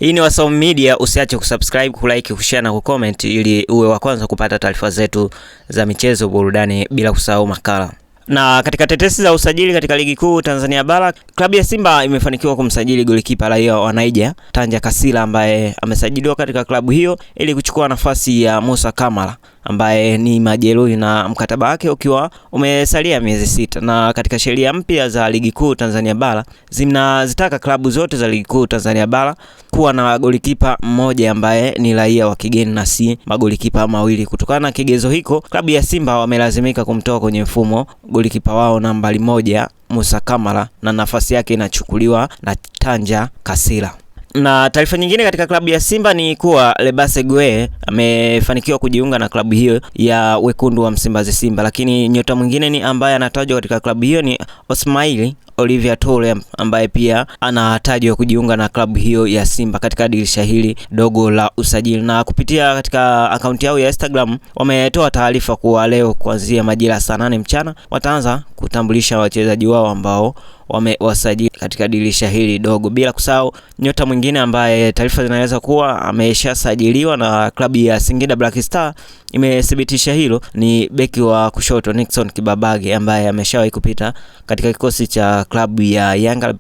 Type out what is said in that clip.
Hii ni Wasom Media, usiache kusubscribe, kulike, kushare na kucomment ili uwe wa kwanza kupata taarifa zetu za michezo, burudani bila kusahau makala. Na katika tetesi za usajili katika ligi kuu Tanzania Bara, klabu ya Simba imefanikiwa kumsajili golikipa raia wa Nigeria Tanja Kasila ambaye amesajiliwa katika klabu hiyo ili kuchukua nafasi ya Musa Kamara ambaye ni majeruhi na mkataba wake ukiwa umesalia miezi 6. Na katika sheria mpya za ligi kuu Tanzania Bara zinazitaka klabu zote za ligi kuu Tanzania Bara kuwa na golikipa mmoja ambaye ni raia wa kigeni na si magolikipa mawili. Kutokana na kigezo hiko, klabu ya Simba wamelazimika kumtoa kwenye mfumo golikipa wao nambari 1 Musa Kamara na nafasi yake inachukuliwa na Tanja Kasila. Na taarifa nyingine katika klabu ya Simba ni kuwa Lebase Gue amefanikiwa kujiunga na klabu hiyo ya Wekundu wa Msimbazi Simba, lakini nyota mwingine ni ambaye anatajwa katika klabu hiyo ni Osmaili Olivia Tole ambaye pia anatajwa kujiunga na klabu hiyo ya Simba katika dirisha hili dogo la usajili. Na kupitia katika akaunti yao ya Instagram wametoa taarifa kuwa leo kuanzia majira saa 8 mchana wataanza kutambulisha wachezaji wao ambao wamewasajili katika dirisha hili dogo. Bila kusahau nyota mwingine ambaye taarifa zinaeleza kuwa ameshasajiliwa na klabu ya Singida Black Star imethibitisha hilo ni beki wa kushoto Nixon Kibabage ambaye ameshawahi kupita katika kikosi cha klabu ya Yanga